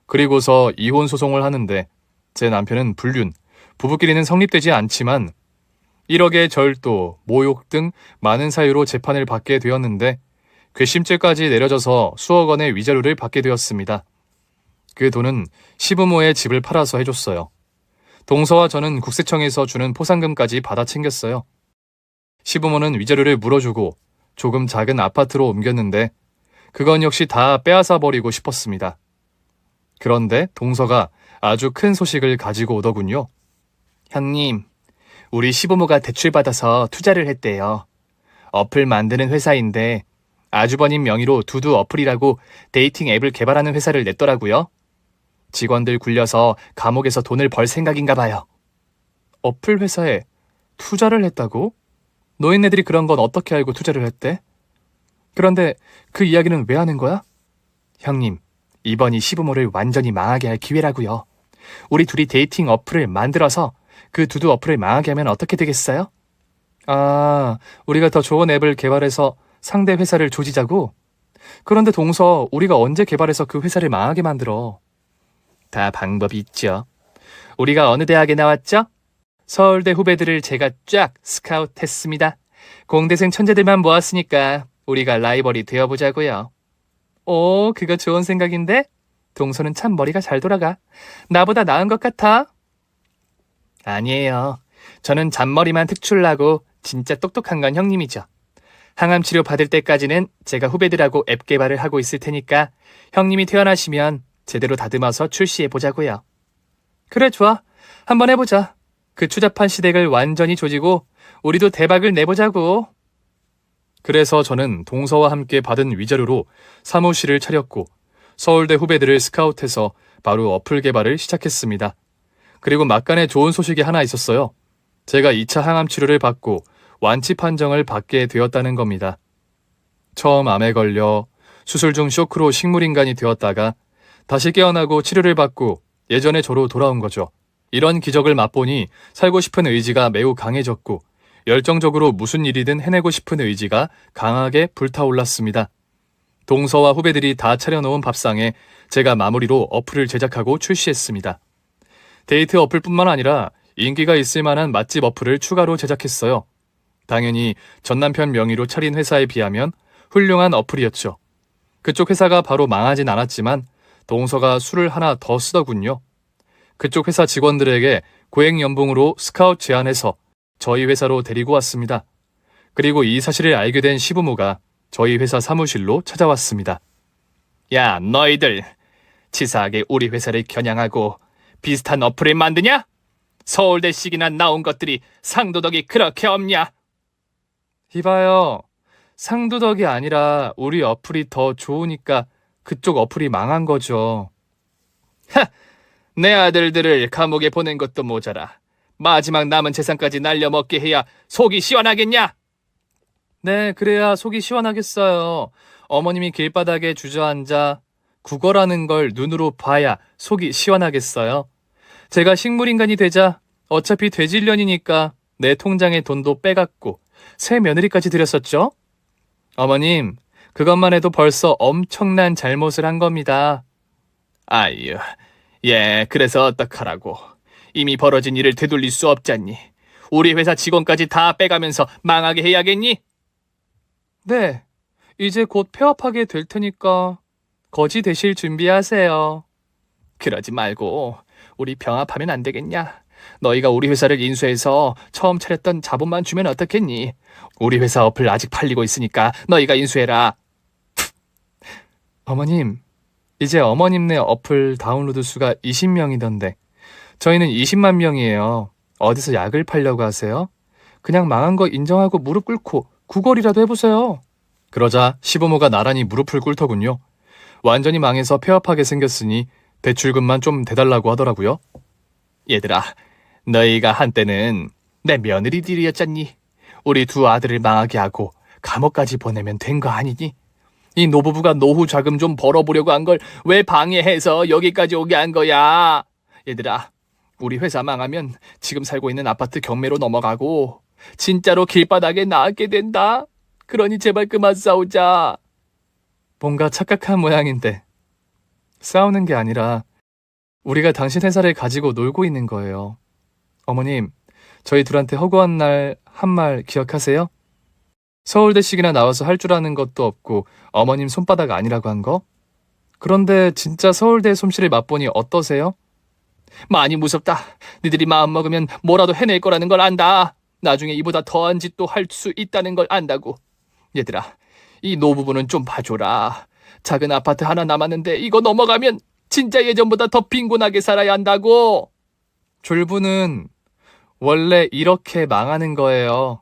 그리고서 이혼 소송을 하는데 제 남편은 불륜, 부부끼리는 성립되지 않지만 1억의 절도, 모욕 등 많은 사유로 재판을 받게 되었는데 괘씸죄까지 내려져서 수억 원의 위자료를 받게 되었습니다. 그 돈은 시부모의 집을 팔아서 해줬어요. 동서와 저는 국세청에서 주는 포상금까지 받아 챙겼어요. 시부모는 위자료를 물어주고 조금 작은 아파트로 옮겼는데 그건 역시 다 빼앗아 버리고 싶었습니다. 그런데 동서가 아주 큰 소식을 가지고 오더군요. 형님, 우리 시부모가 대출받아서 투자를 했대요. 어플 만드는 회사인데 아주버님 명의로 두두 어플이라고 데이팅 앱을 개발하는 회사를 냈더라고요. 직원들 굴려서 감옥에서 돈을 벌 생각인가 봐요. 어플 회사에 투자를 했다고? 노인네들이 그런 건 어떻게 알고 투자를 했대? 그런데 그 이야기는 왜 하는 거야? 형님, 이번이 시부모를 완전히 망하게 할 기회라고요. 우리 둘이 데이팅 어플을 만들어서 그 두두 어플을 망하게 하면 어떻게 되겠어요? 아, 우리가 더 좋은 앱을 개발해서 상대 회사를 조지자고? 그런데 동서, 우리가 언제 개발해서 그 회사를 망하게 만들어? 다 방법이 있죠. 우리가 어느 대학에 나왔죠? 서울대 후배들을 제가 쫙 스카웃했습니다. 공대생 천재들만 모았으니까 우리가 라이벌이 되어보자고요. 오, 그거 좋은 생각인데? 동서는 참 머리가 잘 돌아가. 나보다 나은 것 같아. 아니에요. 저는 잔머리만 특출나고 진짜 똑똑한 건 형님이죠. 항암 치료 받을 때까지는 제가 후배들하고 앱 개발을 하고 있을 테니까 형님이 퇴원하시면 제대로 다듬어서 출시해 보자고요. 그래, 좋아. 한번 해보자. 그 추잡한 시댁을 완전히 조지고 우리도 대박을 내보자고. 그래서 저는 동서와 함께 받은 위자료로 사무실을 차렸고 서울대 후배들을 스카웃해서 바로 어플 개발을 시작했습니다. 그리고 막간에 좋은 소식이 하나 있었어요. 제가 2차 항암 치료를 받고 완치 판정을 받게 되었다는 겁니다. 처음 암에 걸려 수술 중 쇼크로 식물인간이 되었다가 다시 깨어나고 치료를 받고 예전의 저로 돌아온 거죠. 이런 기적을 맛보니 살고 싶은 의지가 매우 강해졌고 열정적으로 무슨 일이든 해내고 싶은 의지가 강하게 불타올랐습니다. 동서와 후배들이 다 차려놓은 밥상에 제가 마무리로 어플을 제작하고 출시했습니다. 데이트 어플뿐만 아니라 인기가 있을 만한 맛집 어플을 추가로 제작했어요. 당연히 전남편 명의로 차린 회사에 비하면 훌륭한 어플이었죠. 그쪽 회사가 바로 망하진 않았지만 동서가 술을 하나 더 쓰더군요. 그쪽 회사 직원들에게 고액 연봉으로 스카웃 제안해서 저희 회사로 데리고 왔습니다. 그리고 이 사실을 알게 된 시부모가 저희 회사 사무실로 찾아왔습니다. 야, 너희들 치사하게 우리 회사를 겨냥하고 비슷한 어플을 만드냐? 서울대식이나 나온 것들이 상도덕이 그렇게 없냐? 이봐요. 상도덕이 아니라 우리 어플이 더 좋으니까 그쪽 어플이 망한 거죠. 내 아들들을 감옥에 보낸 것도 모자라 마지막 남은 재산까지 날려먹게 해야 속이 시원하겠냐? 네, 그래야 속이 시원하겠어요. 어머님이 길바닥에 주저앉아 국어라는 걸 눈으로 봐야 속이 시원하겠어요. 제가 식물인간이 되자 어차피 돼질년이니까 내 통장에 돈도 빼갔고 새 며느리까지 들였었죠? 어머님, 그것만 해도 벌써 엄청난 잘못을 한 겁니다. 아유, 예, 그래서 어떡하라고. 이미 벌어진 일을 되돌릴 수 없잖니. 우리 회사 직원까지 다 빼가면서 망하게 해야겠니? 네, 이제 곧 폐업하게 될 테니까 거지 되실 준비하세요. 그러지 말고 우리 병합하면 안 되겠냐? 너희가 우리 회사를 인수해서 처음 차렸던 자본만 주면 어떻겠니? 우리 회사 어플 아직 팔리고 있으니까 너희가 인수해라. 어머님, 이제 어머님네 어플 다운로드 수가 20명이던데 저희는 20만 명이에요. 어디서 약을 팔려고 하세요? 그냥 망한 거 인정하고 무릎 꿇고 구걸이라도 해보세요. 그러자 시부모가 나란히 무릎을 꿇더군요. 완전히 망해서 폐업하게 생겼으니 대출금만 좀 대달라고 하더라고요. 얘들아, 너희가 한때는 내 며느리들이었잖니. 우리 두 아들을 망하게 하고 감옥까지 보내면 된 거 아니니? 이 노부부가 노후 자금 좀 벌어보려고 한 걸 왜 방해해서 여기까지 오게 한 거야? 얘들아, 우리 회사 망하면 지금 살고 있는 아파트 경매로 넘어가고 진짜로 길바닥에 나앉게 된다. 그러니 제발 그만 싸우자. 뭔가 착각한 모양인데 싸우는 게 아니라 우리가 당신 회사를 가지고 놀고 있는 거예요. 어머님, 저희 둘한테 허구한 날 한 말 기억하세요? 서울대식이나 나와서 할 줄 아는 것도 없고 어머님 손바닥 아니라고 한 거? 그런데 진짜 서울대 솜씨를 맛보니 어떠세요? 많이 무섭다. 니들이 마음 먹으면 뭐라도 해낼 거라는 걸 안다. 나중에 이보다 더한 짓도 할 수 있다는 걸 안다고. 얘들아, 이 노부부는 좀 봐줘라. 작은 아파트 하나 남았는데 이거 넘어가면 진짜 예전보다 더 빈곤하게 살아야 한다고. 졸부는 원래 이렇게 망하는 거예요.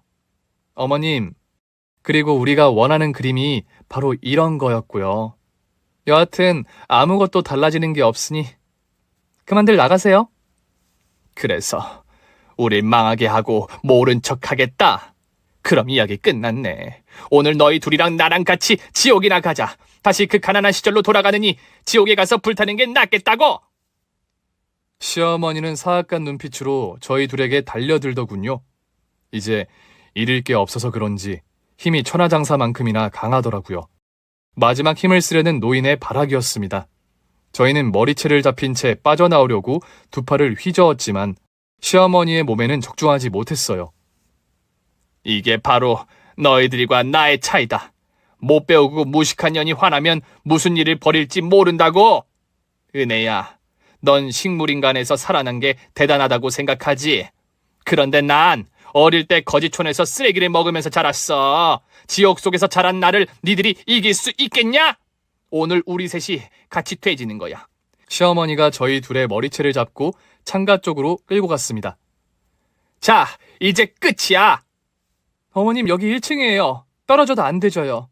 어머님, 그리고 우리가 원하는 그림이 바로 이런 거였고요. 여하튼 아무것도 달라지는 게 없으니 그만들 나가세요. 그래서 우릴 망하게 하고 모른 척 하겠다. 그럼 이야기 끝났네. 오늘 너희 둘이랑 나랑 같이 지옥이나 가자. 다시 그 가난한 시절로 돌아가느니 지옥에 가서 불타는 게 낫겠다고. 시어머니는 사악한 눈빛으로 저희 둘에게 달려들더군요. 이제 잃을 게 없어서 그런지 힘이 천하장사만큼이나 강하더라고요. 마지막 힘을 쓰려는 노인의 발악이었습니다. 저희는 머리채를 잡힌 채 빠져나오려고 두 팔을 휘저었지만 시어머니의 몸에는 적중하지 못했어요. 이게 바로 너희들과 나의 차이다. 못 배우고 무식한 년이 화나면 무슨 일을 벌일지 모른다고. 은혜야, 넌 식물인간에서 살아난 게 대단하다고 생각하지. 그런데 난 어릴 때 거지촌에서 쓰레기를 먹으면서 자랐어. 지옥 속에서 자란 나를 니들이 이길 수 있겠냐? 오늘 우리 셋이 같이 돼지는 거야. 시어머니가 저희 둘의 머리채를 잡고 창가 쪽으로 끌고 갔습니다. 자, 이제 끝이야. 어머님, 여기 1층이에요. 떨어져도 안 되져요.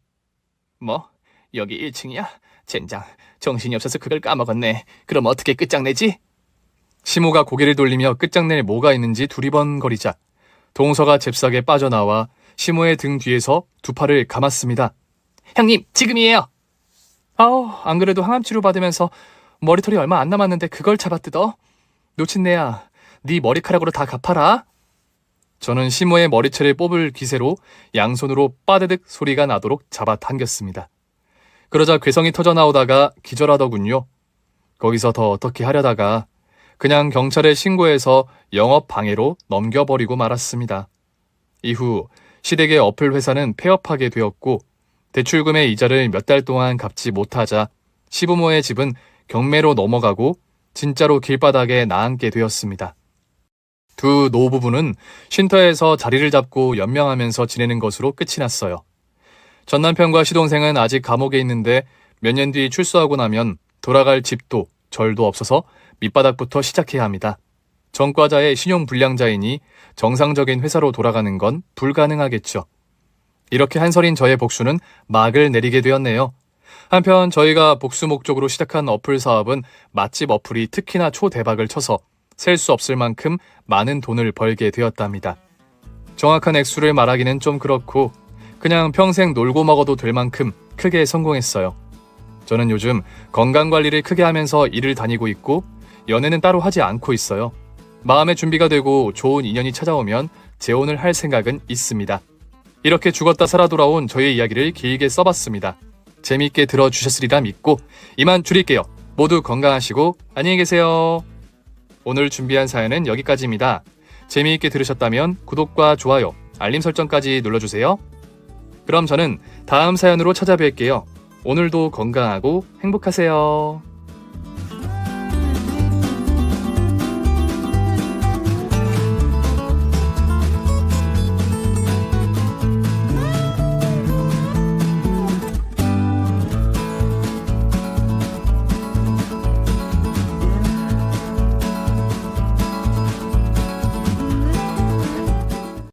뭐? 여기 1층이야? 젠장, 정신이 없어서 그걸 까먹었네. 그럼 어떻게 끝장내지? 시모가 고개를 돌리며 끝장낼 뭐가 있는지 두리번거리자 동서가 잽싸게 빠져나와 시모의 등 뒤에서 두 팔을 감았습니다. 형님, 지금이에요. 아우, 안 그래도 항암 치료 받으면서 머리털이 얼마 안 남았는데 그걸 잡아뜯어? 노친내야, 네 머리카락으로 다 갚아라. 저는 시모의 머리채를 뽑을 기세로 양손으로 빠드득 소리가 나도록 잡아당겼습니다. 그러자 괴성이 터져나오다가 기절하더군요. 거기서 더 어떻게 하려다가 그냥 경찰에 신고해서 영업방해로 넘겨버리고 말았습니다. 이후 시댁의 어플 회사는 폐업하게 되었고 대출금의 이자를 몇 달 동안 갚지 못하자 시부모의 집은 경매로 넘어가고 진짜로 길바닥에 나앉게 되었습니다. 두 노부부는 쉼터에서 자리를 잡고 연명하면서 지내는 것으로 끝이 났어요. 전 남편과 시동생은 아직 감옥에 있는데 몇 년 뒤 출소하고 나면 돌아갈 집도 절도 없어서 밑바닥부터 시작해야 합니다. 전과자의 신용불량자이니 정상적인 회사로 돌아가는 건 불가능하겠죠. 이렇게 한설인 저의 복수는 막을 내리게 되었네요. 한편 저희가 복수 목적으로 시작한 어플 사업은 맛집 어플이 특히나 초대박을 쳐서 셀 수 없을 만큼 많은 돈을 벌게 되었답니다. 정확한 액수를 말하기는 좀 그렇고 그냥 평생 놀고 먹어도 될 만큼 크게 성공했어요. 저는 요즘 건강관리를 크게 하면서 일을 다니고 있고 연애는 따로 하지 않고 있어요. 마음의 준비가 되고 좋은 인연이 찾아오면 재혼을 할 생각은 있습니다. 이렇게 죽었다 살아 돌아온 저의 이야기를 길게 써봤습니다. 재미있게 들어주셨으리라 믿고 이만 줄일게요. 모두 건강하시고 안녕히 계세요. 오늘 준비한 사연은 여기까지입니다. 재미있게 들으셨다면 구독과 좋아요, 알림 설정까지 눌러주세요. 그럼 저는 다음 사연으로 찾아뵐게요. 오늘도 건강하고 행복하세요.